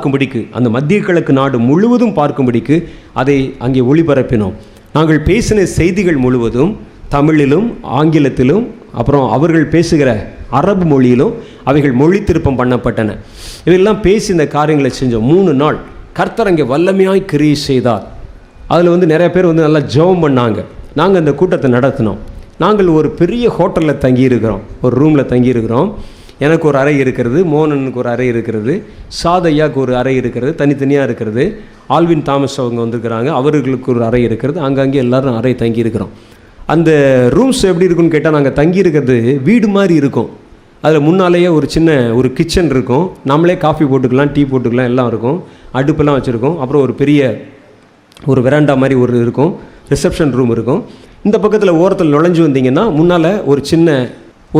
பார்க்கும்படிக்கு, அந்த மத்திய கிழக்கு நாடு முழுவதும் பார்க்கும்படிக்கு அதை அங்கே ஒளிபரப்பினோம். நாங்கள் பேசின செய்திகள் முழுவதும் தமிழிலும் ஆங்கிலத்திலும் அப்புறம் அவர்கள் பேசுகிற அரபு மொழியிலும் அவைகள் மொழி திருப்பம் பண்ணப்பட்டன. இவையெல்லாம் பேசி இந்த காரியங்களை செஞ்சோம். 3 நாள் கர்த்தர் அங்கே வல்லமையாய் கிரியை செய்தார். அதில் நிறைய பேர் நல்லா ஜெபம் பண்ணாங்க. நாங்கள் அந்த கூட்டத்தை நடத்தினோம். நாங்கள் ஒரு பெரிய ஹோட்டலில் தங்கியிருக்கிறோம், ஒரு ரூமில் தங்கியிருக்கிறோம். எனக்கு ஒரு அறை இருக்கிறது, மோகனனுக்கு ஒரு அறை இருக்கிறது, சாதையாவுக்கு ஒரு அறை இருக்கிறது, தனித்தனியாக இருக்கிறது. ஆல்வின் தாமஸ் அவங்க வந்திருக்கிறாங்க, அவர்களுக்கு ஒரு அறை இருக்கிறது. அங்கங்கே எல்லோரும் அறை தங்கியிருக்கிறோம். அந்த ரூம்ஸ் எப்படி இருக்குன்னு கேட்டால், நாங்கள் தங்கியிருக்கிறது வீடு மாதிரி இருக்கும். அதில் முன்னாலேயே ஒரு கிச்சன் இருக்கும், நம்மளே காஃபி போட்டுக்கலாம், டீ போட்டுக்கலாம், எல்லாம் இருக்கும். அடுப்பெல்லாம் வச்சுருக்கோம். அப்புறம் ஒரு பெரிய வெராண்டா மாதிரி இருக்கும், ரிசப்ஷன் ரூம் இருக்கும். இந்த பக்கத்தில் ஓரத்தில் நுழைஞ்சு வந்தீங்கன்னா முன்னால்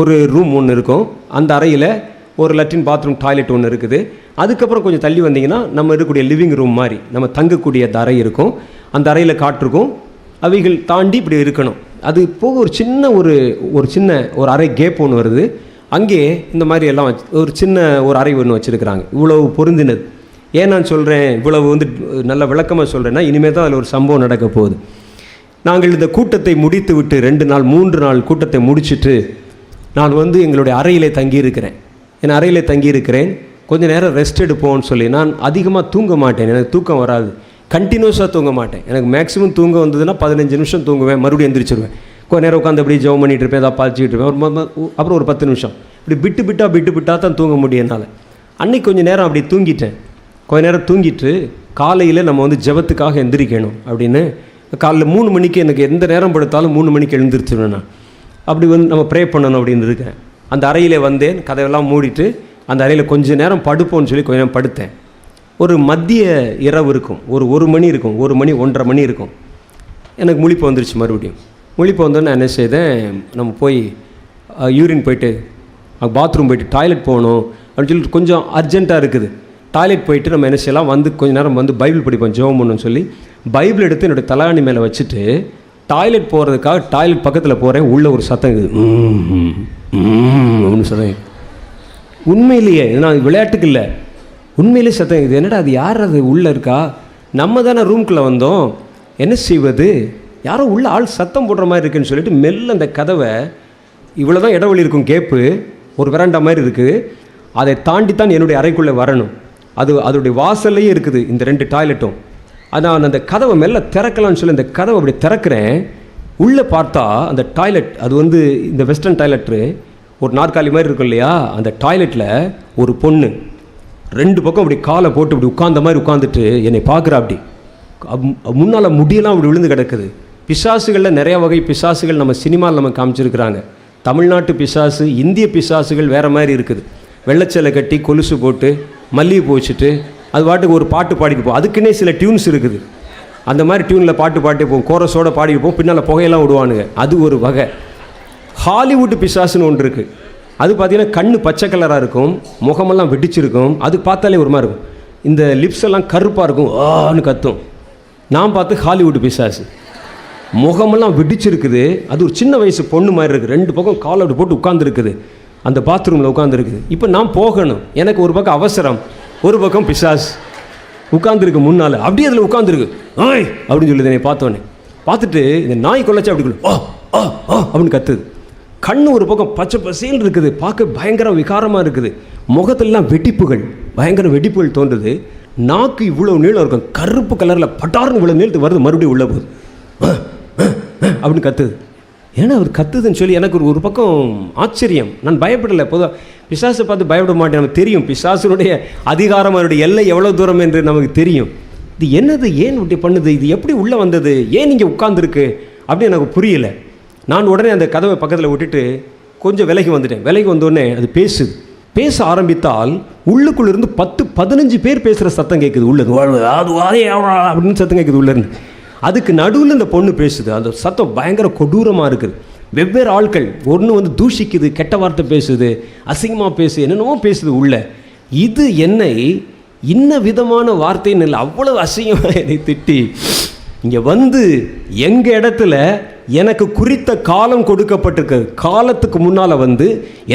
ஒரு ரூம் ஒன்று இருக்கும். அந்த அறையில் ஒரு லெட்டின், பாத்ரூம், டாய்லெட் ஒன்று இருக்குது. அதுக்கப்புறம் கொஞ்சம் தள்ளி வந்தீங்கன்னா நம்ம இருக்கக்கூடிய லிவிங் ரூம் மாதிரி நம்ம தங்கக்கூடிய அந்த அறை இருக்கும். அந்த அறையில் காட்டிருக்கும். அவைகள் தாண்டி இப்படி இருக்கணும். அது போக ஒரு சின்ன அறை கேப் ஒன்று வருது. அங்கே இந்த மாதிரி எல்லாம் ஒரு அறை ஒன்று வச்சுருக்கிறாங்க. இவ்வளவு பொருந்தினது. ஏன் நான் சொல்கிறேன், இவ்வளவு நல்ல விளக்கமாக சொல்கிறேன்னா, இனிமேல் தான் அதில் ஒரு சம்பவம் நடக்க போகுது. நாங்கள் இந்த கூட்டத்தை முடித்து விட்டு 2 நாள் 3 நாள் கூட்டத்தை முடிச்சுட்டு நான் எங்களுடைய அறையிலே தங்கியிருக்கிறேன். என் அறையிலே தங்கியிருக்கிறேன். கொஞ்சம் நேரம் ரெஸ்ட் எடுப்போம்னு சொல்லி. நான் அதிகமாக தூங்க மாட்டேன், எனக்கு தூக்கம் வராது. கண்டினியூஸாக தூங்க மாட்டேன். எனக்கு மேக்ஸிமம் தூங்க வந்ததுன்னா 15 நிமிஷம் தூங்குவேன், மறுபடியும் எந்திரிச்சிருவேன். கொஞ்ச நேரம் உட்காந்து அப்படியே ஜெபம் பண்ணிட்டு இருப்பேன், ஏதாவது பாய்ச்சிக்கிட்டு இருப்பேன். அப்புறம் ஒரு 10 நிமிஷம் இப்படி விட்டு தான் தூங்க முடியும் என்னால். அன்றைக்கி கொஞ்சம் நேரம் அப்படி தூங்கிட்டேன். கொஞ்ச நேரம் தூங்கிட்டு காலையில் நம்ம ஜெபத்துக்காக எந்திரிக்கணும் அப்படின்னு காலைல 3 மணிக்கு, எனக்கு எந்த நேரம் படுத்தாலும் 3 மணிக்கு எழுந்திரிச்சிருவேன். நான் அப்படி நம்ம ப்ரே பண்ணணும் அப்படின்னு இருக்கேன். அந்த அறையில் வந்தேன், கதையெல்லாம் மூடிட்டு அந்த அறையில் கொஞ்சம் நேரம் படுப்போன்னு சொல்லி கொஞ்சம் நேரம் படுத்தேன். ஒரு மத்திய இரவு இருக்கும், ஒரு மணி இருக்கும், 1 மணி 1:30 மணி இருக்கும். எனக்கு முழிப்பு வந்துருச்சு. மறுபடியும் முழிப்பு வந்தோன்னு நான் என்ன செய்தேன், நம்ம போய் யூரின் போயிட்டு பாத்ரூம் போயிட்டு டாய்லெட் போகணும் அப்படின்னு சொல்லிட்டு கொஞ்சம் அர்ஜென்ட்டாக இருக்குது. டாய்லெட் போயிட்டு நம்ம என்ன செய்யலாம், கொஞ்சம் நேரம் பைபிள் படிப்போம், ஜெபம் பண்ணணும்னு சொல்லி பைபிள் எடுத்து என்னுடைய தலாணி மேலே வச்சுட்டு டாய்லெட் போகிறதுக்காக டாய்லெட் பக்கத்தில் போகிறேன். உள்ளே ஒரு சத்தம் இருக்குது, அப்படின்னு சொன்னேன். உண்மையிலேயே, நான் விளையாட்டுக்கு இல்லை, உண்மையிலே சத்தம் இருக்குது. என்னடா அது, யார் அது உள்ளே இருக்கா? நம்ம தானே ரூம்குள்ளே வந்தோம், என்ன செய்வது, யாரோ உள்ள ஆள் சத்தம் போடுற மாதிரி இருக்குன்னு சொல்லிட்டு மெல்ல அந்த கதவை, இவ்வளோ தான் இடைவெளி இருக்கும், கேப்பு, ஒரு வெராண்டா மாதிரி இருக்குது, அதை தாண்டித்தான் என்னுடைய அறைக்குள்ளே வரணும். அதோடைய வாசல்லையே இருக்குது இந்த 2 டாய்லெட்டும். நான் அந்த கதவை மெல்ல திறக்கலான்னு சொல்லி அந்த கதவை அப்படி திறக்கிறேன். உள்ளே பார்த்தா அந்த டாய்லெட், அது இந்த வெஸ்டர்ன் டாய்லெட்டு, ஒரு நாற்காலி மாதிரி இருக்கும் இல்லையா, அந்த டாய்லெட்டில் ஒரு பொண்ணு 2 பக்கம் அப்படி காலை போட்டு இப்படி உட்கார்ந்த மாதிரி உட்காந்துட்டு என்னை பார்க்குறா. அப்படி முன்னால் முடியெல்லாம் அப்படி விழுந்து கிடக்குது. பிசாசுகளில் நிறைய வகை பிசாசுகள் நம்ம சினிமாவில் நம்ம காமிச்சிருக்கிறாங்க. தமிழ்நாட்டு பிசாசு, இந்திய பிசாசுகள் வேறு மாதிரி இருக்குது. வெள்ளச்சலை கட்டி கொலுசு போட்டு மல்லிகைப்பூ வச்சுட்டு அது பாட்டுக்கு ஒரு பாட்டு பாடிட்டு போகும். அதுக்குன்னே சில டியூன்ஸ் இருக்குது. அந்த மாதிரி டியூனில் பாட்டு பாட்டே போகும், கோரஸோடு பாடிட்டு போகும், பின்னால் புகையெல்லாம் விடுவானுங்க. அது ஒரு வகை. ஹாலிவுட் பிசாசுன்னு ஒன்று இருக்குது. அது பார்த்திங்கன்னா கண்ணு பச்சை கலராக இருக்கும், முகமெல்லாம் வெடிச்சிருக்கும், அது பார்த்தாலே ஒரு மாதிரி இருக்கும். இந்த லிப்ஸ் எல்லாம் கருப்பாக இருக்கும், ஆன்னு கத்தும். நான் பார்த்து ஹாலிவுட் பிசாசு, முகமெல்லாம் வெடிச்சிருக்குது. அது ஒரு சின்ன வயசு பொண்ணு மாதிரி இருக்குது. 2 பக்கம் காலை அப்படி போட்டு உட்காந்துருக்குது, அந்த பாத்ரூமில் உட்காந்துருக்குது. இப்போ நான் போகணும், எனக்கு ஒரு பக்கம் அவசரம், ஒரு பக்கம் பிசாஸ் உட்காந்துருக்கு முன்னால். அப்படியே அதில் உட்காந்துருக்கு. ஓய் அப்படின்னு சொல்லுது. என்னை பார்த்தோன்னே பார்த்துட்டு இந்த நாய் கொள்ளைச்சா அப்படி ஓ ஓ ஓ அப்படின்னு கத்துது. கண்ணு ஒரு பக்கம் பச்சை பசேல் இருக்குது, பார்க்க பயங்கர விகாரமாக இருக்குது. முகத்திலலாம் வெடிப்புகள், பயங்கர வெடிப்புகள் தோன்றுது. நாக்கு இவ்வளோ நீளம் இருக்கும், கருப்பு கலரில் பட்டார்னு இவ்வளோ நீளத்து வருது, மறுபடியும் உள்ள போகுது அப்படின்னு கத்துது. ஏன்னா அவர் கத்துதுன்னு சொல்லி எனக்கு ஒரு பக்கம் ஆச்சரியம். நான் பயப்படலை. பொதுவாக பிசாசை பார்த்து பயப்பட மாட்டேன். நமக்கு தெரியும் பிசாசுனுடைய அதிகாரம், அவருடைய எல்லை எவ்வளோ தூரம் என்று நமக்கு தெரியும். இது என்னது, ஏன் இப்படி பண்ணுது, இது எப்படி உள்ளே வந்தது, ஏன் இங்கே உட்கார்ந்துருக்கு அப்படின்னு எனக்கு புரியலை. நான் உடனே அந்த கதவை பக்கத்தில் விட்டுட்டு கொஞ்சம் விலகி வந்துட்டேன். விலகி வந்தோடனே அது பேச ஆரம்பித்தால் உள்ளுக்குள்ளேருந்து 10-15 பேர் பேசுகிற சத்தம் கேட்குது. உள்ளது அப்படின்னு சத்தம் கேட்குது உள்ளேருந்து. அதுக்கு நடுவில் இந்த பொண்ணு பேசுது. அந்த சத்தம் பயங்கர கொடூரமாக இருக்குது. வெவ்வேறு ஆட்கள், ஒன்று தூஷிக்குது, கெட்ட வார்த்தை பேசுது, அசிங்கமாக பேசுது, என்னென்னமோ பேசுது உள்ள. இது என்னை இன்ன விதமான வார்த்தைன்னு இல்லை, அவ்வளவு அசிங்கமாக என்னை திட்டி இங்கே எங்கள் இடத்துல எனக்கு குறித்த காலம் கொடுக்கப்பட்டிருக்கிறது, காலத்துக்கு முன்னால்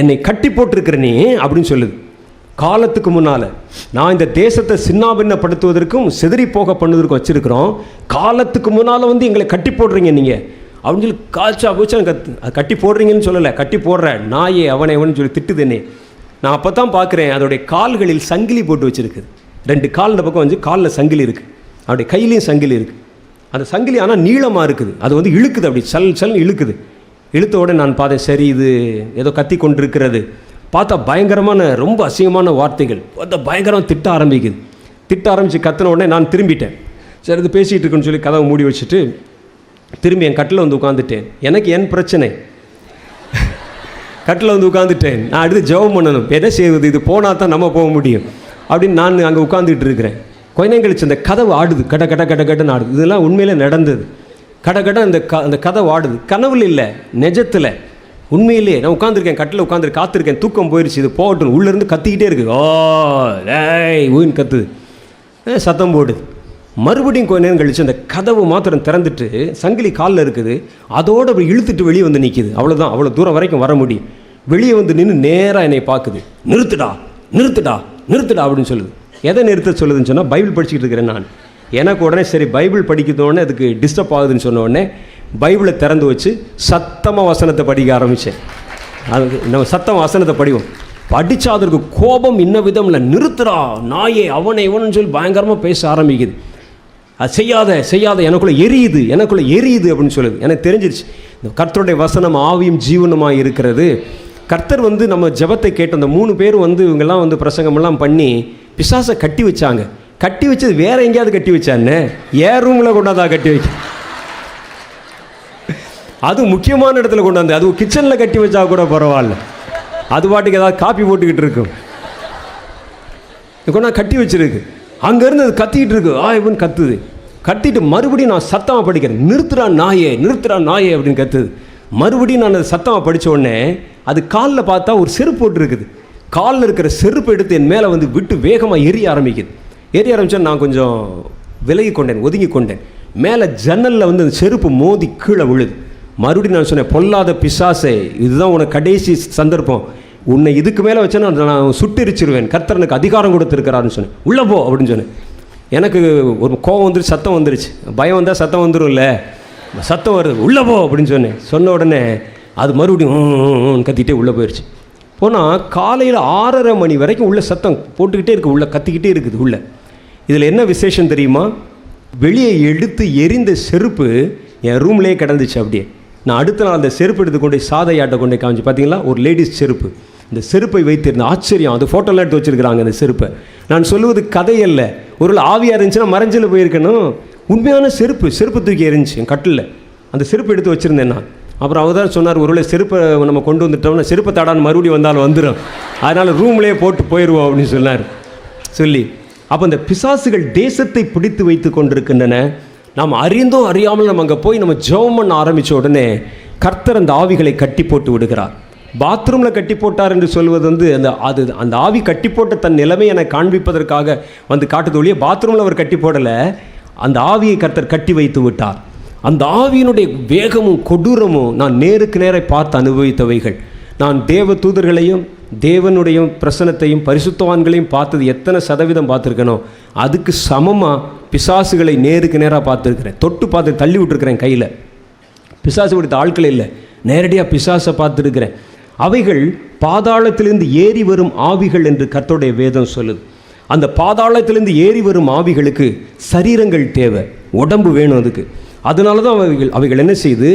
என்னை கட்டி போட்டிருக்கிறனே அப்படின்னு சொல்லுது. காலத்துக்கு முன்னால் நான் இந்த தேசத்தை சின்னாபின்னப்படுத்துவதற்கும் சிதறி போக பண்ணுவதற்கும் வச்சுருக்கிறோம். காலத்துக்கு முன்னால் வந்து எங்களை கட்டி போடுறீங்க நீங்கள் அப்படின்னு சொல்லி காய்ச்சா போச்சா கட்டி போடுறீங்கன்னு சொல்லலை, கட்டி போடுற நாயே அவனை அவனு சொல்லி திட்டுது என்னை. நான் அப்போ தான் பார்க்குறேன், அதோடைய கால்களில் சங்கிலி போட்டு வச்சுருக்குது. 2 கால் இந்த பக்கம் வந்து காலில் சங்கிலி இருக்குது, அவருடைய கையிலையும் சங்கிலி இருக்குது. அந்த சங்கிலி ஆனால் நீளமாக இருக்குது, அது வந்து இழுக்குது, அப்படி சல் இழுக்குது. இழுத்த உடனே நான் பார்த்தேன், சரி இது ஏதோ கத்தி கொண்டு இருக்கிறது. பார்த்தா பயங்கரமான ரொம்ப அசிங்கமான வார்த்தைகள், பார்த்தா பயங்கரமாக திட்ட ஆரம்பிச்சு கத்தின உடனே நான் திரும்பிட்டேன். சரி இது பேசிகிட்டு இருக்குன்னு சொல்லி கதவை மூடி வச்சுட்டு திரும்பி என் கட்டில் வந்து உட்காந்துட்டேன். எனக்கு என் பிரச்சனை, கட்டில் வந்து உட்காந்துட்டேன். நான் அடுத்து ஜெபம் பண்ணணும், எதை செய்வது, இது போனால் தான் நம்ம போக முடியும் அப்படின்னு நான் அங்கே உட்காந்துட்டு இருக்கிறேன். கொஞ்ச நேரம் கழிச்சு அந்த கதவு ஆடுது, கட கட கட கடன்னு ஆடுது. இதெல்லாம் உண்மையிலே நடந்தது. கட அந்த கதவு ஆடுது, கனவுல இல்லை நிஜத்தில், உண்மையிலே. நான் உட்காந்துருக்கேன், கட்டில் உட்காந்துரு காத்திருக்கேன், தூக்கம் போயிடுச்சு, இது போகட்டும். உள்ளேருந்து கத்திக்கிட்டே இருக்குது, ஓ ஏய் ஊன்னு கத்துது, சத்தம் போடுது. மறுபடியும் கொஞ்ச நேரம் கழிச்சு அந்த கதவு மாத்திரம் திறந்துட்டு சங்கிலி காலில் இருக்குது, அதோடு அப்படி இழுத்துட்டு வெளியே வந்து நிற்கிது. அவ்வளோதான், அவ்வளோ தூரம் வரைக்கும் வர முடியும். வெளியே வந்து நின்று நேராக என்னை பார்க்குது. நிறுத்துடா அப்படின்னு சொல்லுது. எதை நிறுத்த சொல்லுதுன்னு சொன்னால், பைபிள் படிச்சுக்கிட்டு இருக்கிறேன் நான். எனக்கு உடனே சரி பைபிள் படிக்கிறதோடனே அதுக்கு டிஸ்டர்ப் ஆகுதுன்னு சொன்ன உடனே பைபிளை திறந்து வச்சு சத்தமாக வசனத்தை படிக்க ஆரம்பித்தேன். அது நம்ம சத்தம் வசனத்தை படிவோம். படித்தா அதற்கு கோபம் இன்ன விதம் இல்லை, நிறுத்துறா நாயே அவனை இவனு சொல்லி பயங்கரமாக பேச ஆரம்பிக்குது. அது செய்யாத எனக்குள்ளே எரியுது அப்படின்னு சொல்லுது. எனக்கு தெரிஞ்சிருச்சு, இந்த கர்த்தருடைய வசனம் ஆவியும் ஜீவனுமாக இருக்கிறது. கர்த்தர் வந்து நம்ம ஜெபத்தை கேட்டு அந்த 3 பேரும் வந்து இவங்கெல்லாம் வந்து பிரசங்கமெல்லாம் பண்ணி பிசாசை கட்டி வச்சாங்க. கட்டி வச்சது வேற எங்கேயாவது கட்டி வச்சான்னு ஏன் ரூமில் கொண்டாந்தா கட்டி வைக்க, அது முக்கியமான இடத்துல கொண்டாந்து, அது கிச்சனில் கட்டி வச்சா கூட பரவாயில்ல, அது பாட்டுக்கு ஏதாவது காப்பி போட்டுக்கிட்டு இருக்கும். கொண்டா கட்டி வச்சிருக்கு, அங்கேருந்து அது கத்திக்கிட்டு இருக்கு, இவன் கத்துது. கத்திட்டு மறுபடியும் நான் சத்தமாக படிக்கிறேன், நிறுத்துறா நாயே அப்படின்னு கத்துது. மறுபடியும் நான் அது சத்தமாக படித்த உடனே அது காலில் பார்த்தா ஒரு செருப்பு போட்டு இருக்குது. காலில் இருக்கிற செருப்பு எடுத்து என் மேலே வந்து விட்டு வேகமாக எரிய ஆரம்பிச்சா நான் கொஞ்சம் ஒதுங்கி கொண்டேன். மேலே ஜன்னலில் வந்து அந்த செருப்பு மோதி கீழே விழுது. மறுபடியும் நான் சொன்னேன், பொல்லாத பிசாசே, இதுதான் உனக்கு கடைசி சந்தர்ப்பம், உன்னை இதுக்கு மேலே வச்சா நான் சுட்டெரிச்சிருவேன், கர்த்தர் எனக்கு அதிகாரம் கொடுத்துருக்கிறாருன்னு சொன்னேன். உள்ளே போ அப்படின்னு சொன்னேன். எனக்கு ஒரு கோவம் வந்துருச்சு, சத்தம் வந்துருச்சு. பயம் வந்தால் சத்தம் வந்துடும்ல, சத்தம் வருது, உள்ளே போ அப்படின்னு சொன்ன உடனே அது மறுபடியும் கத்திக்கிட்டே உள்ளே போயிடுச்சு. போனால் காலையில் 6:30 மணி வரைக்கும் உள்ள சத்தம் போட்டுக்கிட்டே இருக்குது, உள்ளே கத்திக்கிட்டே இருக்குது உள்ளே. இதில் என்ன விசேஷம் தெரியுமா, வெளியே எடுத்து எரிந்த செருப்பு என் ரூம்லேயே கிடந்துச்சு. அப்படியே நான் அடுத்த நாள் அந்த செருப்பு எடுத்து கொண்டு சாதையாட்டை கொண்டு காமிச்சு, பார்த்தீங்களா ஒரு லேடிஸ் செருப்பு, இந்த செருப்பை வைத்திருந்த ஆச்சரியம், அது ஃபோட்டோலாம் எடுத்து வச்சுருக்கிறாங்க அந்த செருப்பை. நான் சொல்லுவது கதையல்ல, ஒரு ஆவியாக இருந்துச்சுன்னா மறைஞ்சில் போயிருக்கணும். உண்மையான செருப்பு தூக்கி எரிஞ்சு என் கட்டில் அந்த செருப்பு எடுத்து வச்சுருந்தேன் நான். அப்புறம் அவர் தான் சொன்னார், ஒருவேளை செருப்பை நம்ம கொண்டு வந்துட்டோம்னா செருப்பை தடான்னு மறுபடியும் வந்தாலும் வந்துடும், அதனால் ரூம்லேயே போட்டு போயிடுவோம் அப்படின்னு சொன்னார். அப்போ இந்த பிசாசுகள் தேசத்தை பிடித்து வைத்து கொண்டிருக்கின்றன. நாம் அறிந்தோ அறியாமல் நம்ம அங்கே போய் நம்ம ஜெபம் பண்ண ஆரம்பித்த உடனே கர்த்தர் அந்த ஆவிகளை கட்டி போட்டு விடுகிறார். பாத்ரூமில் கட்டி போட்டார் என்று சொல்வது வந்து அந்த ஆவி கட்டி போட்ட தன் நிலைமையை எனக்கு காண்பிப்பதற்காக வந்து காட்டுது ஒழிய, பாத்ரூமில் அவர் கட்டி போடலை, அந்த ஆவியை கர்த்தர் கட்டி வைத்து விட்டார். அந்த ஆவியினுடைய வேகமும் கொடூரமும் நான் நேருக்கு நேரை பார்த்து அனுபவித்தவைகள். நான் தேவ தூதர்களையும் தேவனுடைய பிரசனத்தையும் பரிசுத்தவான்களையும் பார்த்தது எத்தனை சதவீதம் பார்த்துருக்கணும், அதுக்கு சமமாக பிசாசுகளை நேருக்கு நேராக பார்த்துருக்கிறேன். தொட்டு பார்த்து தள்ளி விட்டுருக்கிறேன் கையில். பிசாசு பிடித்த ஆட்கள் இல்லை, நேரடியாக பிசாசை பார்த்துருக்கிறேன். அவைகள் பாதாளத்திலிருந்து ஏறி வரும் ஆவிகள் என்று கர்த்தருடைய வேதம் சொல்லுது. அந்த பாதாளத்திலிருந்து ஏறி வரும் ஆவிகளுக்கு சரீரங்கள் தேவை, உடம்பு வேணும் அதுக்கு. அதனால தான் அவைகள் என்ன செய்து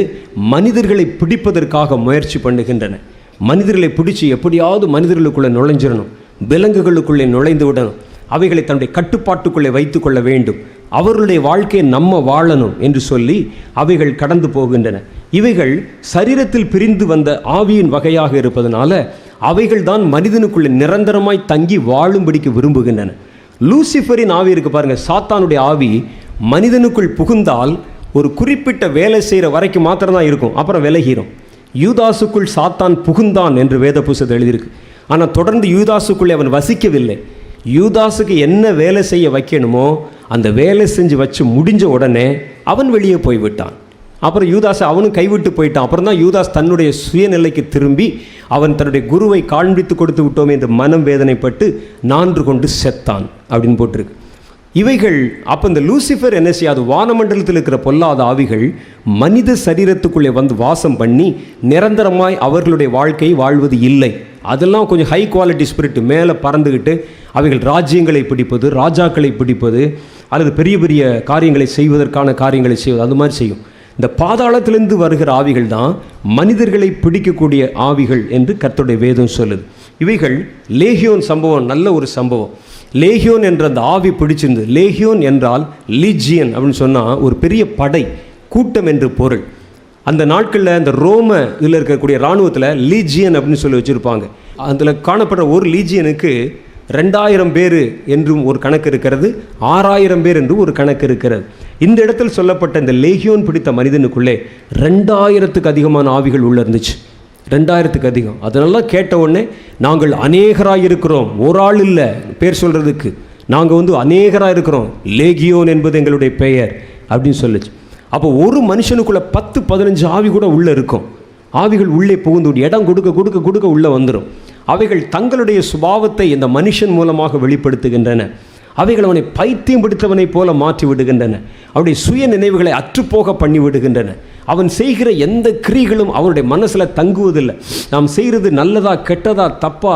மனிதர்களை பிடிப்பதற்காக முயற்சி பண்ணுகின்றன. மனிதர்களை பிடிச்சி எப்படியாவது மனிதர்களுக்குள்ளே நுழைஞ்சிடணும், விலங்குகளுக்குள்ளே நுழைந்து விடணும், அவைகளை தன்னுடைய கட்டுப்பாட்டுக்குள்ளே வைத்து கொள்ள வேண்டும், அவர்களுடைய வாழ்க்கையை நம்ம வாழணும் என்று சொல்லி அவைகள் கடந்து போகின்றன. இவைகள் சரீரத்தில் பிரிந்து வந்த ஆவியின் வகையாக இருப்பதனால அவைகள் தான் மனிதனுக்குள்ளே நிரந்தரமாய் தங்கி வாழும்படிக்கு விரும்புகின்றன. லூசிஃபரின் ஆவி இருக்கு பாருங்கள், சாத்தானுடைய ஆவி மனிதனுக்குள் புகுந்தால் ஒரு குறிப்பிட்ட வேலை செய்கிற வரைக்கும் மாத்திரம்தான் இருக்கும், அப்புறம் விலகிடும். யூதாசுக்குள் சாத்தான் புகுந்தான் என்று வேத புஸ்தகத்தில் எழுதியிருக்கு. ஆனால் தொடர்ந்து யூதாசுக்குள்ளே அவன் வசிக்கவில்லை. யூதாசுக்கு என்ன வேலை செய்ய வைக்கணுமோ அந்த வேலை செஞ்சு வச்சு முடிஞ்ச உடனே அவன் வெளியே போய்விட்டான். அப்புறம் யூதாஸ் அவனும் கைவிட்டு போயிட்டான். அப்புறம் தான் யூதாஸ் தன்னுடைய சுயநிலைக்கு திரும்பி அவன் தன்னுடைய குருவை காண்பித்து கொடுத்து விட்டோம் என்று மனம் வேதனைப்பட்டு 4 கொண்டு செத்தான் அப்படின்னு போட்டிருக்கு. இவைகள் அப்போ இந்த லூசிஃபர் என்ன செய்யாது, வானமண்டலத்தில் இருக்கிற பொல்லாத ஆவிகள் மனித சரீரத்துக்குள்ளே வந்து வாசம் பண்ணி நிரந்தரமாய் அவர்களுடைய வாழ்க்கையை வாழ்வது இல்லை. அதெல்லாம் கொஞ்சம் ஹை குவாலிட்டி ஸ்பிரிட் மேலே பறந்துக்கிட்டு அவைகள் ராஜ்யங்களை பிடிப்பது, ராஜாக்களை பிடிப்பது, அல்லது பெரிய பெரிய காரியங்களை செய்வதற்கான காரியங்களை செய்வது, அது மாதிரி செய்யும். இந்த பாதாளத்திலிருந்து வருகிற ஆவிகள் தான் மனிதர்களை பிடிக்கக்கூடிய ஆவிகள் என்று கர்த்தருடைய வேதம் சொல்லுது. இவைகள் லேகியோன் சம்பவம் நல்ல ஒரு சம்பவம். லேகியோன் என்ற அந்த ஆவி பிடிச்சிருந்து, லேகியோன் என்றால் லீஜியன் அப்படின்னு சொன்னால் ஒரு பெரிய படை, கூட்டம் என்று பொருள். அந்த நாட்களில் அந்த ரோம இதில் இருக்கக்கூடிய இராணுவத்தில் லீஜியன் அப்படின்னு சொல்லி வச்சுருப்பாங்க. அதில் காணப்படுற ஒரு லீஜியனுக்கு 2000 பேர் என்றும் ஒரு கணக்கு இருக்கிறது, 6000 பேர் என்றும் ஒரு கணக்கு இருக்கிறது. இந்த இடத்தில் சொல்லப்பட்ட இந்த லேகியோன் பிடித்த மனிதனுக்குள்ளே 2000த்துக்கு அதிகமான ஆவிகள் உள்ள இருந்துச்சு. 2000த்துக்கு அதிகம். அதனால கேட்ட உடனே நாங்கள் அநேகராக இருக்கிறோம், ஒரு ஆள் இல்லை பேர் சொல்கிறதுக்கு, நாங்கள் அநேகராக இருக்கிறோம், லேகியோன் என்பது எங்களுடைய பெயர் அப்படின்னு சொல்லிச்சு. அப்போ ஒரு மனுஷனுக்குள்ளே 10-15 ஆவி கூட உள்ளே இருக்கும். ஆவிகள் உள்ளே புகுந்து இடம் கொடுக்க கொடுக்க கொடுக்க உள்ளே வந்துடும். அவைகள் தங்களுடைய சுபாவத்தை இந்த மனுஷன் மூலமாக வெளிப்படுத்துகின்றன. அவைகள் அவனை பைத்தியம் பிடித்தவனை போல மாற்றி விடுகின்றன. அவருடைய சுய நினைவுகளை அற்றுப்போக பண்ணி விடுகின்றன. அவன் செய்கிற எந்த கிரிகளும் அவனுடைய மனசில் தங்குவதில்லை. நாம் செய்கிறது நல்லதா கெட்டதா தப்பா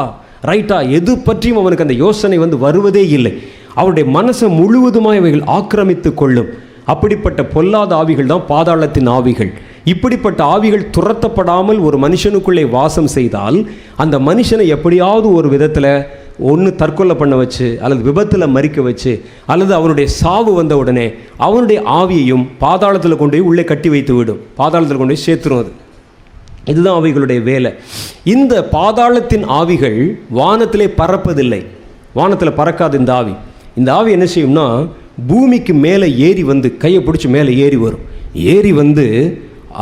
ரைட்டா எது பற்றியும் அவனுக்கு அந்த யோசனை வருவதே இல்லை. அவருடைய மனசை முழுவதுமாய் அவைகள் ஆக்கிரமித்து கொள்ளும். அப்படிப்பட்ட பொல்லாத ஆவிகள் தான் பாதாளத்தின் ஆவிகள். இப்படிப்பட்ட ஆவிகள் துரத்தப்படாமல் ஒரு மனுஷனுக்குள்ளே வாசம் செய்தால் அந்த மனுஷனை எப்படியாவது ஒரு விதத்தில் ஒன்று தற்கொலை பண்ண வச்சு, அல்லது விபத்தில் மறிக்க வச்சு, அல்லது அவனுடைய சாவு வந்த உடனே அவனுடைய ஆவியையும் பாதாளத்தில் கொண்டு போய் உள்ளே கட்டி வைத்து விடும், பாதாளத்தில் கொண்டு போய் சேர்த்துரும். அது இதுதான் அவைகளுடைய வேலை. இந்த பாதாளத்தின் ஆவிகள் வானத்திலே பறப்பதில்லை, வானத்தில் பறக்காது இந்த ஆவி. இந்த ஆவி என்ன செய்யும்னா பூமிக்கு மேலே ஏறி கையை பிடிச்சி மேலே ஏறி வரும். ஏறி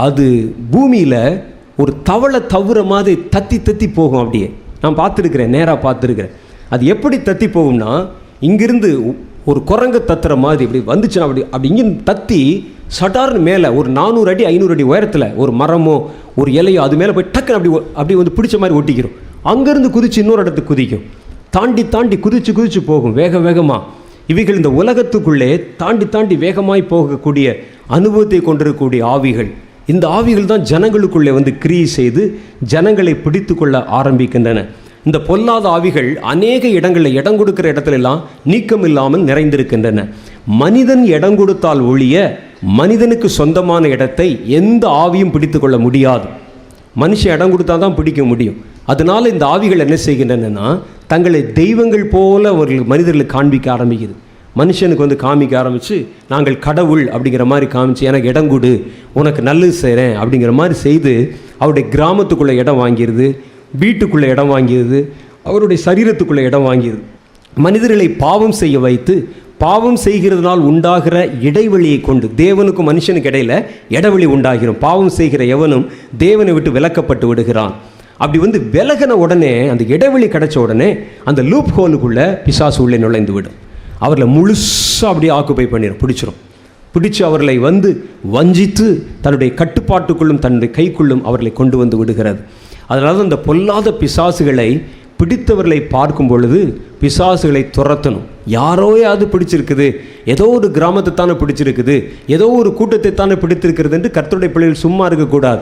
அது பூமியில் ஒரு தவளை தவிர மாதிரி தத்தி தத்தி போகும். அப்படியே நான் பார்த்துருக்கிறேன், நேராக பார்த்துருக்கிறேன். அது எப்படி தத்தி போகும்னா, இங்கிருந்து ஒரு குரங்கு தத்துற மாதிரி இப்படி வந்துச்சுன்னா அப்படி இங்கிருந்து தத்தி சட்டார்னு மேலே ஒரு 400 அடி 500 அடி உயரத்தில் ஒரு மரமோ ஒரு இலையோ அது மேலே போய் டக்குன்னு அப்படி பிடிச்ச மாதிரி ஒட்டிக்கிறோம். அங்கேருந்து குதிச்சு இன்னொரு இடத்துக்கு குதிக்கும். தாண்டி தாண்டி குதிச்சு போகும் வேக வேகமாக. இவைகள் இந்த உலகத்துக்குள்ளே தாண்டி தாண்டி வேகமாய் போகக்கூடிய அனுபவத்தை கொண்டிருக்கக்கூடிய ஆவிகள். இந்த ஆவிகள் தான் ஜனங்களுக்குள்ளே கிரியை செய்து ஜனங்களை பிடித்து கொள்ள ஆரம்பிக்கின்றன. இந்த பொல்லாத ஆவிகள் அநேக இடங்களில் இடம் கொடுக்கிற இடத்துலெல்லாம் நீக்கம் இல்லாமல் நிறைந்திருக்கின்றன. மனிதன் இடம் கொடுத்தால் ஒழிய மனிதனுக்கு சொந்தமான இடத்தை எந்த ஆவியும் பிடித்து கொள்ள முடியாது. மனுஷன் இடம் கொடுத்தா தான் பிடிக்க முடியும். அதனால் இந்த ஆவிகள் என்ன செய்கின்றன, தங்களை தெய்வங்கள் போல அவர்கள் மனிதர்களுக்கு காண்பிக்க ஆரம்பிக்குது. மனுஷனுக்கு காமிக்க ஆரம்பித்து நாங்கள் கடவுள் அப்படிங்கிற மாதிரி காமிச்சு, எனக்கு இடம் கொடு, உனக்கு நல்லது செய்கிறேன் அப்படிங்கிற மாதிரி செய்து அவருடைய கிராமத்துக்குள்ளே இடம் வாங்கிடுது, வீட்டுக்குள்ளே இடம் வாங்கிடுது, அவருடைய சரீரத்துக்குள்ளே இடம் வாங்கிடுது. மனிதர்களை பாவம் செய்ய வைத்து பாவம் செய்கிறதுனால் உண்டாகிற இடைவெளியை கொண்டு தேவனுக்கும் மனுஷனுக்கு இடையில் இடைவெளி உண்டாகிறோம். பாவம் செய்கிற எவனும் தேவனை விட்டு விலக்கப்பட்டு விடுகிறான். அப்படி விலகின உடனே அந்த இடைவெளி கிடைச்ச உடனே அந்த லூப் ஹோலுக்குள்ளே பிசாசு உள்ளே நுழைந்து விடும். அவர்களை முழுசாக அப்படியே ஆக்குப்பை பண்ணிடும், பிடிச்சு அவர்களை வஞ்சித்து தன்னுடைய கட்டுப்பாட்டுக்குள்ளும் தன்னுடைய கைக்குள்ளும் அவர்களை கொண்டு விடுகிறது. அதனால அந்த பொல்லாத பிசாசுகளை பிடித்தவர்களை பார்க்கும் பொழுது பிசாசுகளை துரத்தணும். யாரோயாவது பிடிச்சிருக்குது, ஏதோ ஒரு கிராமத்தை தானே பிடிச்சிருக்குது, ஏதோ ஒரு கூட்டத்தை தானே பிடித்திருக்கிறது என்று கர்த்தருடைய பிள்ளைகள் சும்மா இருக்கக்கூடாது.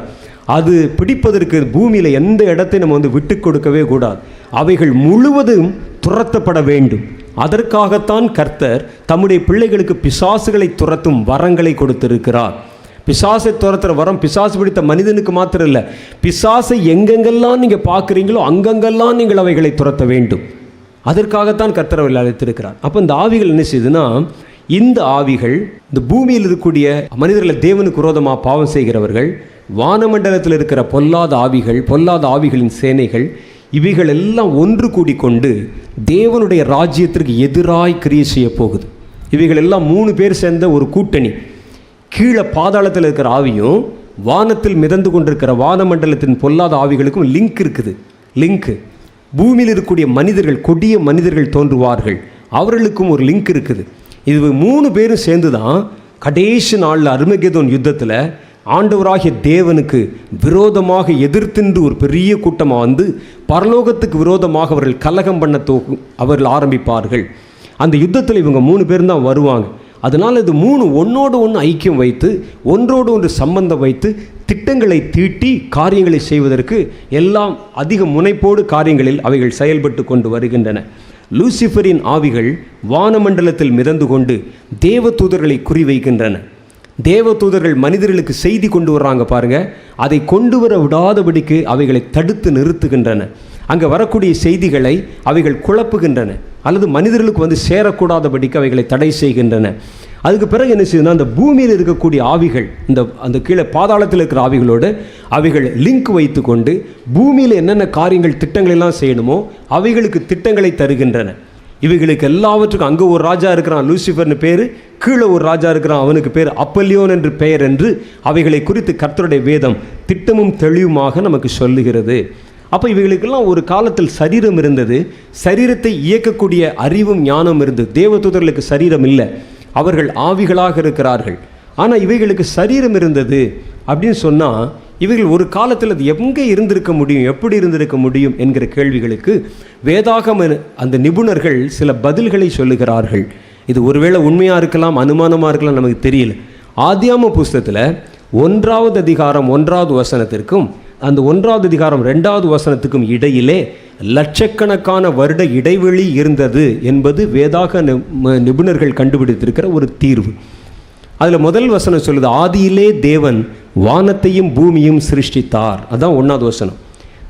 அது பிடிப்பதற்கு பூமியில் எந்த இடத்தை நம்ம விட்டு கொடுக்கவே கூடாது. அவைகள் முழுவதும் துரத்தப்பட வேண்டும். அதற்காகத்தான் கர்த்தர் தம்முடைய பிள்ளைகளுக்கு பிசாசுகளை துரத்தும் வரங்களை கொடுத்திருக்கிறார். பிசாசை துரத்துற வரம் பிசாசு பிடித்த மனிதனுக்கு மாத்திரம் இல்லை, பிசாசை எங்கெங்கெல்லாம் நீங்கள் பார்க்குறீங்களோ அங்கங்கெல்லாம் நீங்கள் அவைகளை துரத்த வேண்டும். அதற்காகத்தான் கர்த்தர் அவர்கள் அழைத்திருக்கிறார். அப்போ இந்த ஆவிகள் என்ன செய்யுதுன்னா, இந்த ஆவிகள் இந்த பூமியில் இருக்கக்கூடிய மனிதர்களை தேவனுக்கு விரோதமாக பாவம் செய்கிறவர்கள், வானமண்டலத்தில் இருக்கிற பொல்லாத ஆவிகள், பொல்லாத ஆவிகளின் சேனைகள், இவைகள் எல்லாம் ஒன்று கூடிக்கொண்டு தேவனுடைய ராஜ்யத்திற்கு எதிராய் கிரியை செய்ய போகுது. இவைகள் எல்லாம் 3 பேர் சேர்ந்த ஒரு கூட்டணி. கீழே பாதாளத்தில் இருக்கிற ஆவியும் வானத்தில் மிதந்து கொண்டிருக்கிற வானமண்டலத்தின் பொல்லாத ஆவிகளுக்கும் லிங்க் இருக்குது. லிங்க்கு பூமியில் இருக்கக்கூடிய மனிதர்கள், கொடிய மனிதர்கள் தோன்றுவார்கள், அவர்களுக்கும் ஒரு லிங்க் இருக்குது. இது 3 பேரும் சேர்ந்து தான் கடைசி நாளில் அருமகெதோன் யுத்தத்தில் ஆண்டவராகிய தேவனுக்கு விரோதமாக எதிர்த்தின்று ஒரு பெரிய கூட்டமாக வந்து பரலோகத்துக்கு விரோதமாக அவர்கள் கலகம் பண்ண அவர்கள் ஆரம்பிப்பார்கள். அந்த யுத்தத்தில் இவங்க 3 பேர் தான் வருவாங்க. அதனால் இது 3 ஒன்றோடு ஒன்று ஐக்கியம் வைத்து ஒன்றோடு ஒன்று சம்பந்தம் வைத்து திட்டங்களை தீட்டி காரியங்களை செய்வதற்கு எல்லாம் அதிக முனைப்போடு காரியங்களில் அவைகள் செயல்பட்டு கொண்டு வருகின்றன. லூசிஃபரின் ஆவிகள் வானமண்டலத்தில் மிதந்து கொண்டு தேவ தூதர்களை குறிவைக்கின்றன. தேவ தூதர்கள் மனிதர்களுக்கு செய்தி கொண்டு வர்றாங்க பாருங்க, அதை கொண்டு வர விடாதபடிக்கு அவைகளை தடுத்து நிறுத்துகின்றன. அங்கே வரக்கூடிய செய்திகளை அவைகள் குழப்புகின்றன அல்லது மனிதர்களுக்கு வந்து சேரக்கூடாதபடிக்கு அவைகளை தடை செய்கின்றன. அதுக்கு பிறகு என்ன செய்யுதுன்னா, அந்த பூமியில் இருக்கக்கூடிய ஆவிகள் அந்த கீழே பாதாளத்தில் இருக்கிற ஆவிகளோடு அவைகள் லிங்க் வைத்து கொண்டு பூமியில் என்னென்ன காரியங்கள் திட்டங்கள் எல்லாம் செய்யணுமோ அவைகளுக்கு திட்டங்களை தருகின்றன. இவைகளுக்கு எல்லாவற்றுக்கும் அங்கே ஒரு ராஜா இருக்கிறான் லூசிஃபர்னு பேர், கீழே ஒரு ராஜா இருக்கிறான் அவனுக்கு பேர் அப்பல்லியோன் என்று பெயர் என்று அவைகளை குறித்து கர்த்தருடைய வேதம் திட்டமும் தெளிவுமாக நமக்கு சொல்லுகிறது. அப்போ இவைகளுக்கெல்லாம் ஒரு காலத்தில் சரீரம் இருந்தது, சரீரத்தை இயக்கக்கூடிய அறிவும் ஞானம் இருந்தது. தேவதூதர்களுக்கு சரீரம் இல்லை, அவர்கள் ஆவிகளாக இருக்கிறார்கள். ஆனால் இவைகளுக்கு சரீரம் இருந்தது அப்படின்னு சொன்னால் இவைகள் ஒரு காலத்தில் அது எங்கே இருந்திருக்க முடியும், எப்படி இருந்திருக்க முடியும் என்கிற கேள்விகளுக்கு வேதாகம அந்த நிபுணர்கள் சில பதில்களை சொல்லுகிறார்கள். இது ஒருவேளை உண்மையாக இருக்கலாம், அனுமானமாக இருக்கலாம், நமக்கு தெரியல. ஆதியாம புஸ்தகத்தில் 1வது அதிகாரம் 1வது வசனத்திற்கும் அந்த 1வது அதிகாரம் 2வது வசனத்துக்கும் இடையிலே லட்சக்கணக்கான வருட இடைவெளி இருந்தது என்பது வேதாக நிபுணர்கள் கண்டுபிடித்திருக்கிற ஒரு தீர்வு. அதில் முதல் வசனம் சொல்லுது, ஆதியிலே தேவன் வானத்தையும் பூமியும் சிருஷ்டித்தார். அதுதான் 1வது வசனம்.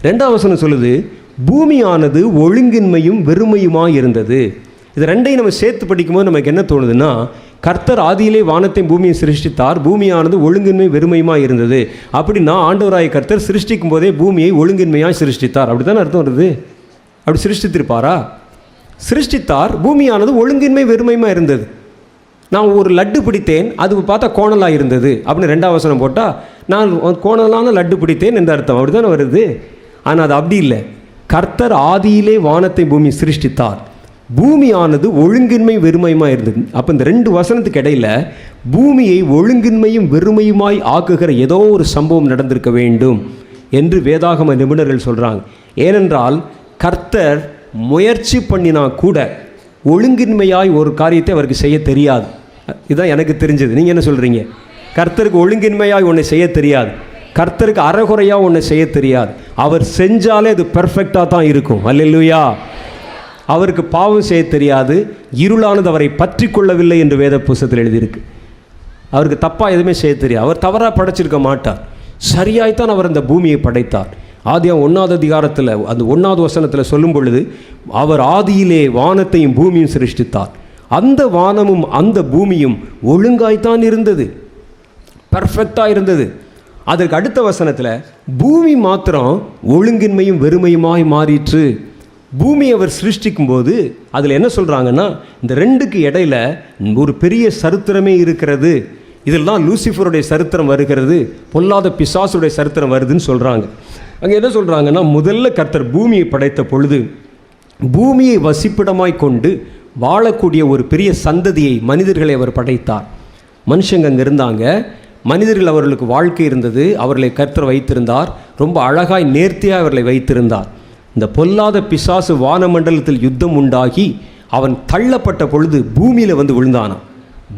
2வது வசனம் சொல்லுது, பூமியானது ஒழுங்கின்மையும் வெறுமையுமாய் இருந்தது. இது ரெண்டையும் நம்ம சேர்த்து படிக்கும்போது நமக்கு என்ன தோணுதுன்னா, கர்த்தர் ஆதியிலே வானத்தையும் பூமியும் சிருஷ்டித்தார், பூமியானது ஒழுங்கின்மை வெறுமையுமாய் இருந்தது. அப்படின்னா ஆண்டவராய கர்த்தர் சிருஷ்டிக்கும் போதே பூமியை ஒழுங்கின்மையாய் சிருஷ்டித்தார், அப்படி தானே அர்த்தம் வருது? அப்படி சிருஷ்டித்திருப்பாரா? சிருஷ்டித்தார், பூமியானது ஒழுங்கின்மை வெறுமையுமா இருந்தது. நான் ஒரு லட்டு பிடித்தேன், அது பார்த்தா கோணலாக இருந்தது அப்படின்னு 2வது வசனம் போட்டால் நான் கோணலான லட்டு பிடித்தேன் என்ற அர்த்தம், அப்படி தானே வருது? ஆனால் அது அப்படி இல்லை. கர்த்தர் ஆதியிலே வானத்தை பூமி சிருஷ்டித்தார், பூமியானது ஒழுங்கின்மை வெறுமையுமாய் இருந்தது. அப்போ இந்த 2 வசனத்துக்கு இடையில் பூமியை ஒழுங்கின்மையும் வெறுமையுமாய் ஆக்குகிற ஏதோ ஒரு சம்பவம் நடந்திருக்க வேண்டும் என்று வேதாகம நிபுணர்கள் சொல்கிறாங்க. ஏனென்றால் கர்த்தர் முயற்சி பண்ணினா கூட ஒழுங்கின்மையாய் ஒரு காரியத்தை அவருக்கு செய்ய தெரியாது. இதுதான் எனக்கு தெரிஞ்சது. நீங்கள் என்ன சொல்கிறீங்க? கர்த்தருக்கு ஒழுங்கின்மையாய் ஒன்றை செய்ய தெரியாது, கர்த்தருக்கு அறகுறையாக ஒன்றை செய்ய தெரியாது. அவர் செஞ்சாலே அது பெர்ஃபெக்டாக தான் இருக்கும். அல்லேலூயா. அவருக்கு பாவம் செய்ய தெரியாது, இருளானது அவரை பற்றி கொள்ளவில்லை என்று வேத புஸ்தகத்தில் எழுதியிருக்கு. அவருக்கு தப்பாக எதுவுமே செய்ய தெரியாது, அவர் தவறாக படைச்சிருக்க மாட்டார், சரியாய்த்தான் அவர் அந்த பூமியை படைத்தார். ஆதியாம் 1வது அதிகாரத்தில் அந்த 1வது வசனத்தில் சொல்லும் பொழுது, அவர் ஆதியிலே வானத்தையும் பூமியும் சிருஷ்டித்தார். அந்த வானமும் அந்த பூமியும் ஒழுங்காய்த்தான் இருந்தது, பர்ஃபெக்டாக இருந்தது. அதற்கு அடுத்த வசனத்தில் பூமி மாத்திரம் ஒழுங்கின்மையும் வெறுமையுமாய் மாறிற்று. பூமி அவர் சிருஷ்டிக்கும் போது அதில் என்ன சொல்கிறாங்கன்னா, இந்த 2க்கு இடையில ஒரு பெரிய சரித்திரமே இருக்கிறது. இதில் தான் லூசிஃபருடைய சரித்திரம் வருகிறது, பொல்லாத பிசாசுடைய சரித்திரம் வருதுன்னு சொல்கிறாங்க. அங்கே என்ன சொல்கிறாங்கன்னா, முதல்ல கர்த்தர் பூமியை படைத்த பொழுது பூமியை வசிப்பிடமாய் கொண்டு வாழக்கூடிய ஒரு பெரிய சந்ததியை, மனிதர்களை அவர் படைத்தார். மனுஷங்க அங்கே இருந்தாங்க, மனிதர்கள் அவர்களுக்கு வாழ்க்கை இருந்தது, அவர்களை கர்த்தர் வைத்திருந்தார், ரொம்ப அழகாய் நேர்த்தியாக அவர்களை வைத்திருந்தார். இந்த பொல்லாத பிசாசு வானமண்டலத்தில் யுத்தம் உண்டாகி அவன் தள்ளப்பட்ட பொழுது பூமியில் வந்து விழுந்தானான்.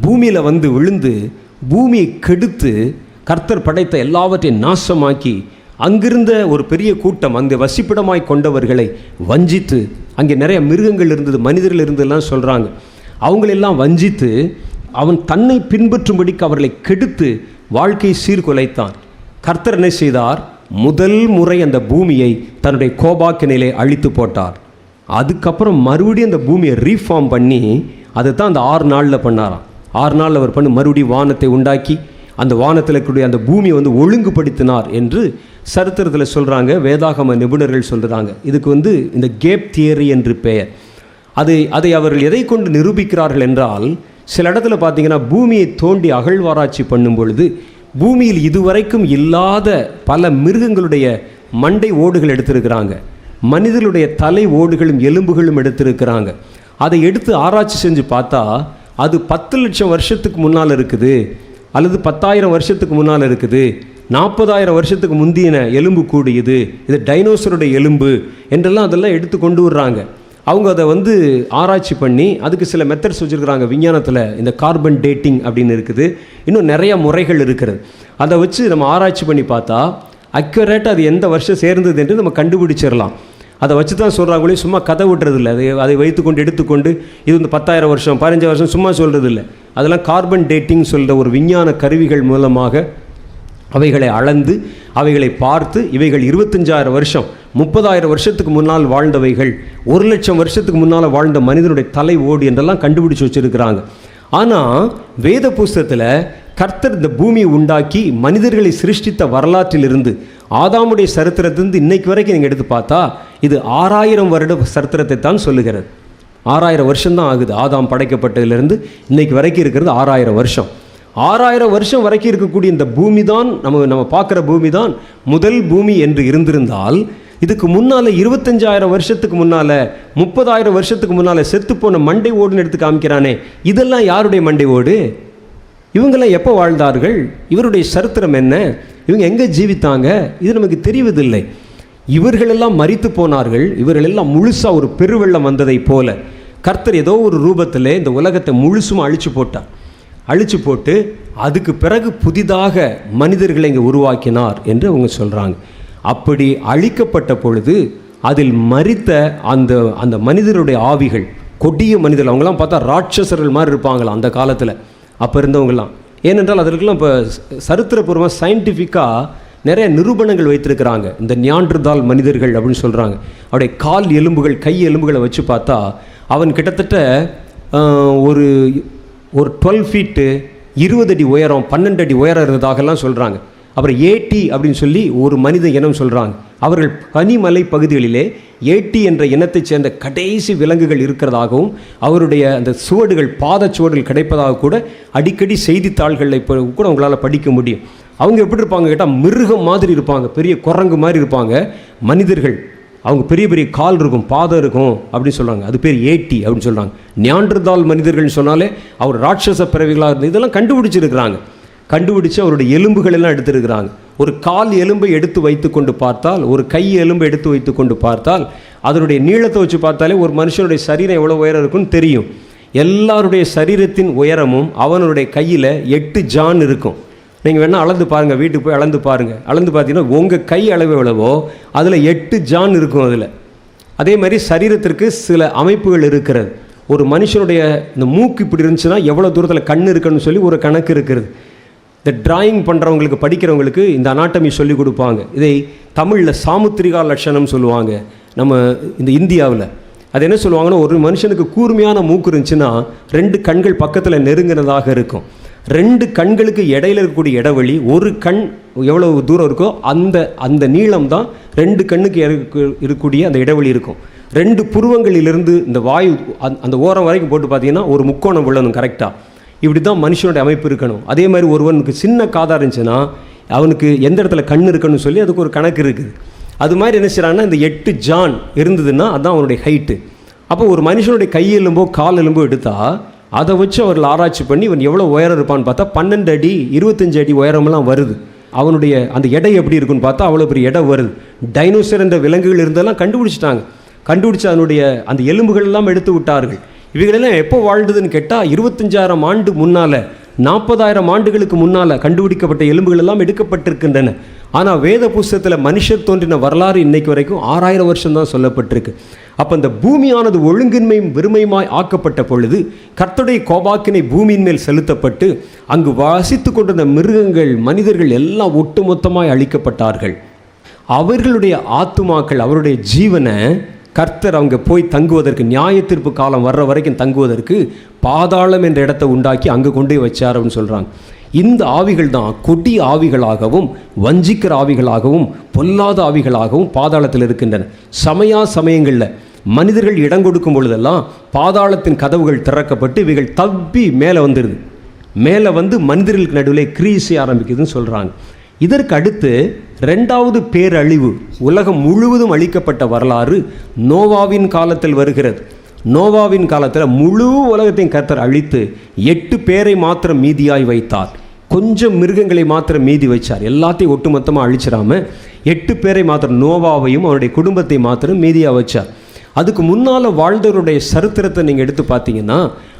பூமியில் வந்து விழுந்து பூமியை கெடுத்து கர்த்தர் படைத்த எல்லாவற்றையும் நாசமாக்கி அங்கிருந்த ஒரு பெரிய கூட்டம், அங்கே வசிப்பிடமாய் கொண்டவர்களை வஞ்சித்து, அங்கே நிறைய மிருகங்கள் இருந்தது, மனிதர்கள் இருந்ததெல்லாம் சொல்கிறாங்க, அவங்களெல்லாம் வஞ்சித்து அவன் தன்னை பின்பற்றும்படிக்கு அவர்களை கெடுத்து வாழ்க்கை சீர்குலைத்தான். கர்த்தர் என்ன செய்தார்? முதல் முறை அந்த பூமியை தன்னுடைய கோபாக்கினிலே அழித்து போட்டார். அதுக்கப்புறம் மறுபடியும் அந்த பூமியை ரீஃபார்ம் பண்ணி அதை தான் அந்த 6 நாளில் பண்ணாராம். 6 நாளில் அவர் பண்ணி மறுபடியும் வானத்தை உண்டாக்கி அந்த வானத்தில் இருக்கக்கூடிய அந்த பூமியை வந்து ஒழுங்குபடுத்தினார் என்று சரித்திரத்தில் சொல்கிறாங்க, வேதாகம நிபுணர்கள் சொல்கிறாங்க. இதுக்கு வந்து இந்த கேப் தியரி என்று பெயர். அதை அவர்கள் எதை கொண்டு நிரூபிக்கிறார்கள் என்றால், சில இடத்துல பார்த்தீங்கன்னா பூமியை தோண்டி அகழ்வாராய்ச்சி பண்ணும் பொழுது பூமியில் இதுவரைக்கும் இல்லாத பல மிருகங்களுடைய மண்டை ஓடுகள் எடுத்திருக்கிறாங்க, மனிதர்களுடைய தலை ஓடுகளும் எலும்புகளும் எடுத்திருக்கிறாங்க. அதை எடுத்து ஆராய்ச்சி செஞ்சு பார்த்தா அது 10 லட்சம் வருஷத்துக்கு முன்னால் இருக்குது, அல்லது 10,000 வருஷத்துக்கு முன்னால் இருக்குது, 40,000 வருஷத்துக்கு முந்தின எலும்பு கூடு இது டைனோசருடைய எலும்பு என்றெல்லாம் அதெல்லாம் எடுத்து கொண்டு வர்றாங்க. அவங்க அதை ஆராய்ச்சி பண்ணி அதுக்கு சில மெத்தட்ஸ் வச்சுருக்கிறாங்க விஞ்ஞானத்தில். இந்த கார்பன் டேட்டிங் அப்படின்னு இருக்குது, இன்னும் நிறையா முறைகள் இருக்கிறது. அதை வச்சு நம்ம ஆராய்ச்சி பண்ணி பார்த்தா அக்யூரேட்டாக அது எந்த வருஷம் சேர்ந்தது என்று நம்ம கண்டுபிடிச்சிடலாம். அதை வச்சு தான் சொல்கிறாங்களே, சும்மா கதை விட்டுறதில்லை. அதை வைத்துக்கொண்டு எடுத்துக்கொண்டு இது 10,000 வருஷம் 15 வருஷம் சும்மா சொல்கிறதில்லை. அதெல்லாம் கார்பன் டேட்டிங் சொல்கிற ஒரு விஞ்ஞான கருவிகள் மூலமாக அவைகளை அளந்து அவைகளை பார்த்து இவைகள் 25,000 வருஷம் 30,000 வருஷத்துக்கு முன்னால் வாழ்ந்தவைகள், 1,00,000 வருஷத்துக்கு முன்னால் வாழ்ந்த மனிதனுடைய தலை ஓடு என்றெல்லாம் கண்டுபிடிச்சி வச்சுருக்கிறாங்க. ஆனால் வேத புஸ்தகத்தில் கர்த்தர் இந்த பூமியை உண்டாக்கி மனிதர்களை சிருஷ்டித்த வரலாற்றிலிருந்து ஆதாமுடைய சரித்திரத்திலிருந்து இன்னைக்கு வரைக்கும் நீங்கள் எடுத்து பார்த்தா இது 6,000 வருட சரித்திரத்தை தான் சொல்லுகிறது. 6,000 வருஷம்தான் ஆகுது. ஆதாம் படைக்கப்பட்டதிலிருந்து இன்னைக்கு வரைக்கும் இருக்கிறது 6,000 வருஷம். 6,000 வருஷம் வரைக்கும் இருக்கக்கூடிய இந்த பூமி தான் நம்ம பார்க்குற பூமி தான் முதல் பூமி என்று இருந்திருந்தால், இதுக்கு முன்னால் 25,000 வருஷத்துக்கு முன்னால் 30,000 வருஷத்துக்கு முன்னால் செத்துப்போன மண்டை ஓடுன்னு எடுத்து காமிக்கிறானே, இதெல்லாம் யாருடைய மண்டை ஓடு? இவங்கெல்லாம் எப்போ வாழ்ந்தார்கள்? இவருடைய சரித்திரம் என்ன? இவங்க எங்கே ஜீவித்தாங்க? இது நமக்கு தெரிவதில்லை. இவர்களெல்லாம் மரித்து போனார்கள். இவர்களெல்லாம் முழுசாக ஒரு பெருவெள்ளம் வந்ததை போல கர்த்தர் ஏதோ ஒரு ரூபத்தில் இந்த உலகத்தை முழுசும் அழிச்சு போட்டார். அழிச்சு போட்டு அதுக்கு பிறகு புதிதாக மனிதர்களை இங்கே உருவாக்கினார் என்று அவங்க சொல்கிறாங்க. அப்படி அழிக்கப்பட்ட பொழுது அதில் மரித்த அந்த மனிதருடைய ஆவிகள், கொடிய மனிதர்கள், அவங்களாம் பார்த்தா ராட்சசர்கள் மாதிரி இருப்பாங்களாம் அந்த காலத்தில் அப்போ இருந்தவங்களாம். ஏனென்றால் அதற்கெல்லாம் இப்போ சரித்திரபூர்வமாக சயின்டிஃபிக்காக நிறைய நிரூபணங்கள் வைத்திருக்கிறாங்க. இந்த நியாண்டர்தால் மனிதர்கள் அப்படின்னு சொல்கிறாங்க. அவருடைய கால் எலும்புகள் கை எலும்புகளை வச்சு பார்த்தா அவன் கிட்டத்தட்ட ஒரு 12 ஃபீட்டு 20 அடி உயரம் 12 அடி உயரம் இருந்ததாகலாம் சொல்கிறாங்க. அப்புறம் ஏட்டி அப்படின்னு சொல்லி ஒரு மனித இனம் சொல்கிறாங்க. அவர்கள் பனிமலை பகுதிகளிலே ஏட்டி என்ற இனத்தைச் சேர்ந்த கடைசி விலங்குகள் இருக்கிறதாகவும் அவருடைய அந்த சுவடுகள் பாதச்சுவடுகள் கிடைப்பதாக கூட அடிக்கடி செய்தித்தாள்களில் இப்போ கூட உங்களால் படிக்க முடியும். அவங்க எப்படி இருப்பாங்க கேட்டால் மிருகம் மாதிரி இருப்பாங்க, பெரிய குரங்கு மாதிரி இருப்பாங்க மனிதர்கள். அவங்க பெரிய பெரிய கால் இருக்கும், பாதம் இருக்கும் அப்படின்னு சொல்கிறாங்க. அது பேர் ஏட்டி அப்படின்னு சொல்கிறாங்க. நியாண்டர்தால் மனிதர்கள்னு சொன்னாலே அவர் ராட்சச பிறவிகளாக இருந்து இதெல்லாம் கண்டுபிடிச்சிருக்கிறாங்க. கண்டுபிடிச்சு அவருடைய எலும்புகள் எல்லாம் எடுத்துருக்கிறாங்க. ஒரு கால் எலும்பை எடுத்து வைத்து கொண்டு பார்த்தால், ஒரு கை எலும்பை எடுத்து வைத்து கொண்டு பார்த்தால், அதனுடைய நீளத்தை வச்சு பார்த்தாலே ஒரு மனுஷனுடைய சரீரம் எவ்வளோ உயரம் இருக்குன்னு தெரியும். எல்லாருடைய சரீரத்தின் உயரமும் அவனுடைய கையில் 8 ஜான் இருக்கும். நீங்கள் வேணால் அளந்து பாருங்கள், வீட்டுக்கு போய் அளந்து பாருங்கள். அளந்து பார்த்தீங்கன்னா உங்கள் கை அளவு எவ்வளவோ அதில் 8 ஜான் இருக்கும். அதில் அதே மாதிரி சரீரத்திற்கு சில அமைப்புகள் இருக்கிறது. ஒரு மனுஷனுடைய இந்த மூக்கு இப்படி இருந்துச்சுன்னா எவ்வளோ தூரத்தில் கண் இருக்குன்னு சொல்லி ஒரு கணக்கு இருக்கிறது. இந்த டிராயிங் பண்ணுறவங்களுக்கு படிக்கிறவங்களுக்கு இந்த அனாட்டமி சொல்லி கொடுப்பாங்க. இதை தமிழில் சாமுத்திரிகா லட்சணம் சொல்லுவாங்க. நம்ம இந்த இந்தியாவில் அது என்ன சொல்லுவாங்கன்னா, ஒரு மனுஷனுக்கு கூர்மையான மூக்கு இருந்துச்சுன்னா 2 கண்கள் பக்கத்தில் நெருங்கினதாக இருக்கும். 2 கண்களுக்கு இடையில இருக்கக்கூடிய இடைவெளி, ஒரு கண் எவ்வளவு தூரம் இருக்கோ அந்த நீளம் தான் 2 கண்ணுக்கு இருக்கக்கூடிய அந்த இடைவெளி இருக்கும். 2 புருவங்களிலிருந்து இந்த வாயு அந்த ஓரம் வரைக்கும் போட்டு பார்த்தீங்கன்னா ஒரு முக்கோணம் விழணும் கரெக்டாக. இப்படி தான் மனுஷனுடைய அமைப்பு இருக்கணும். அதே மாதிரி ஒருவனுக்கு சின்ன காதாக இருந்துச்சுன்னா அவனுக்கு எந்த இடத்துல கண் இருக்கணும்னு சொல்லி அதுக்கு ஒரு கணக்கு இருக்குது. அது மாதிரி என்ன செய்கிறாங்கன்னா, இந்த 8 ஜான் இருந்ததுன்னா அதுதான் அவனுடைய ஹைட்டு. அப்போ ஒரு மனுஷனுடைய கை எலும்போ கால் எலும்போ எடுத்தால் அதை வச்சு அவர்கள் ஆராய்ச்சி பண்ணி இவன் எவ்வளோ உயரம் இருப்பான்னு பார்த்தா 12 அடி 25 அடி உயரமெல்லாம் வருது. அவனுடைய அந்த எடை எப்படி இருக்குன்னு பார்த்தா அவ்வளோ பெரிய எடை வருது. டைனோசர் என்ற விலங்குகள் இருந்தெல்லாம் கண்டுபிடிச்சிட்டாங்க. கண்டுபிடிச்சி அதனுடைய அந்த எலும்புகள் எல்லாம் எடுத்து விட்டார்கள். இவைகளெல்லாம் எப்போ வாழ்ந்ததுன்னு கேட்டால் 25,000 ஆண்டு முன்னால் 40,000 ஆண்டுகளுக்கு முன்னால் கண்டுபிடிக்கப்பட்ட எலும்புகள் எல்லாம் எடுக்கப்பட்டிருக்கின்றன. ஆனால் வேத புஸ்தகத்தில் மனுஷர் தோன்றின வரலாறு இன்னைக்கு வரைக்கும் 6,000 வருஷம் தான் சொல்லப்பட்டிருக்கு. அப்போ இந்த பூமியானது ஒழுங்கின்மையும் வெறுமையுமாய் ஆக்கப்பட்ட பொழுது கர்த்தருடைய கோபாக்கினை பூமியின் மேல் செலுத்தப்பட்டு அங்கு வாசித்து கொண்டிருந்த மிருகங்கள் மனிதர்கள் எல்லாம் ஒட்டுமொத்தமாய் அழிக்கப்பட்டார்கள். அவர்களுடைய ஆத்துமாக்கள் அவருடைய ஜீவனை கர்த்தர் அவங்க போய் தங்குவதற்கு, நியாய தீர்ப்பு காலம் வர்ற வரைக்கும் தங்குவதற்கு பாதாளம் என்ற இடத்தை உண்டாக்கி அங்கே கொண்டு போய் வச்சார் அப்படின்னு சொல்கிறாங்க. இந்த ஆவிகள் தான் கொடி ஆவிகளாகவும் வஞ்சிக்கிற ஆவிகளாகவும் பொல்லாத ஆவிகளாகவும் பாதாளத்தில் இருக்கின்றன. சமயங்களில் மனிதர்கள் இடம் கொடுக்கும் பொழுதெல்லாம் பாதாளத்தின் கதவுகள் திறக்கப்பட்டு இவைகள் தப்பி மேலே வந்துடுது. மேலே வந்து மனிதர்களுக்கு நடுவிலே கிரியை செய்ய ஆரம்பிக்குதுன்னு சொல்கிறாங்க. இதற்கு அடுத்து 2வது பேரழிவு, உலகம் முழுவதும் அழிக்கப்பட்ட வரலாறு நோவாவின் காலத்தில் வருகிறது. நோவாவின் காலத்தில் முழு உலகத்தையும் கர்த்தர் அழித்து 8 பேரை மாத்திரம் மீதியாய் வைத்தார். கொஞ்சம் மிருகங்களை மாத்திரம் மீதி வச்சார். எல்லாத்தையும் ஒட்டுமொத்தமாக அழிச்சிடாம 8 பேரை மாத்திரம், நோவாவையும் அவருடைய குடும்பத்தை மாத்திரம் மீதியாக வச்சார். அதுக்கு முன்னால் வாழ்ந்தவருடைய சரித்திரத்தை நீங்கள் எடுத்து பார்த்தீங்கன்னா,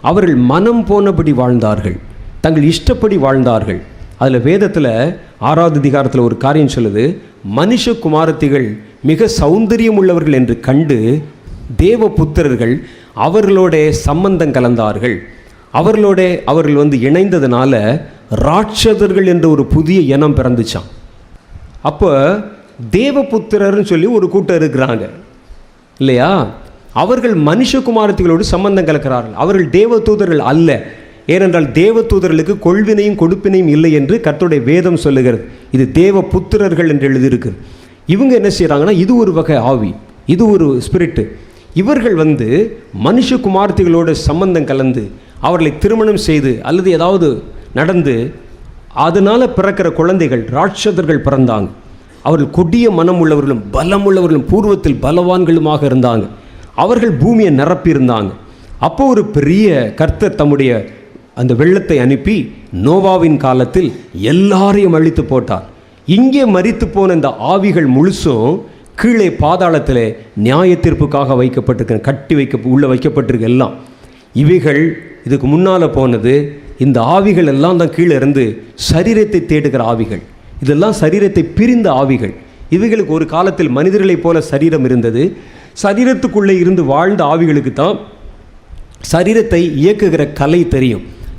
அவர்கள் மனம் போனபடி வாழ்ந்தார்கள், தங்கள் இஷ்டப்படி வாழ்ந்தார்கள். அதில் வேதத்தில் 6வது அதிகாரத்தில் ஒரு காரியம் சொல்லுது, மனுஷகுமாரத்திகள் மிக சௌந்தரியம் உள்ளவர்கள் என்று கண்டு தேவ புத்திரர்கள் அவர்களோட சம்பந்தம் கலந்தார்கள். அவர்கள் இணைந்ததுனால ராட்சதர்கள் என்ற ஒரு புதிய இனம் பிறந்துச்சான். அப்போ தேவபுத்திரர்னு சொல்லி ஒரு கூட்டம் இருக்கிறாங்க இல்லையா? அவர்கள் மனுஷகுமாரத்திகளோடு சம்பந்தம் கலக்கிறார்கள். அவர்கள் தேவதூதர்கள் அல்ல. ஏனென்றால் தேவதூதர்களுக்கு கொள்வினையும் கொடுப்பினையும் இல்லை என்று கர்த்தருடைய வேதம் சொல்லுகிறது. இது தேவ புத்திரர்கள் என்று எழுதியிருக்கு. இவங்க என்ன செய்கிறாங்கன்னா, இது ஒரு வகை ஆவி, இது ஒரு ஸ்பிரிட்டு. இவர்கள் மனுஷகுமாரத்திகளோடு சம்பந்தம் கலந்து அவர்களை திருமணம் செய்து அல்லது ஏதாவது நடந்து அதனால் பிறக்கிற குழந்தைகள் ராட்சதர்கள் பிறந்தாங்க. அவர்கள் கொடிய மனம் உள்ளவர்களும் பலம் உள்ளவர்களும் பூர்வத்தில் பலவான்களுமாக இருந்தாங்க. அவர்கள் பூமியை நிரப்பியிருந்தாங்க. அப்போ ஒரு பெரிய கர்த்தர் தம்முடைய அந்த வெள்ளத்தை அனுப்பி நோவாவின் காலத்தில் எல்லாரையும் அழித்து போட்டார். இங்கே மரித்து போன இந்த ஆவிகள் முழுசும் கீழே பாதாளத்தில் நியாய தீர்ப்புக்காக வைக்கப்பட்டிருக்க உள்ளே வைக்கப்பட்டிருக்கு எல்லாம். இவைகள் இதுக்கு முன்னால் போனது. இந்த ஆவிகள் எல்லாம் தான் கீழே இருந்து சரீரத்தை தேடுகிற ஆவிகள். இதெல்லாம் சரீரத்தை பிரிந்த ஆவிகள். இவைகளுக்கு ஒரு காலத்தில் மனிதர்களைப் போல சரீரம் இருந்தது. சரீரத்துக்குள்ளே இருந்து வாழ்ந்த ஆவிகளுக்கு தான் சரீரத்தை இயக்குகிற கலை தெரியும்.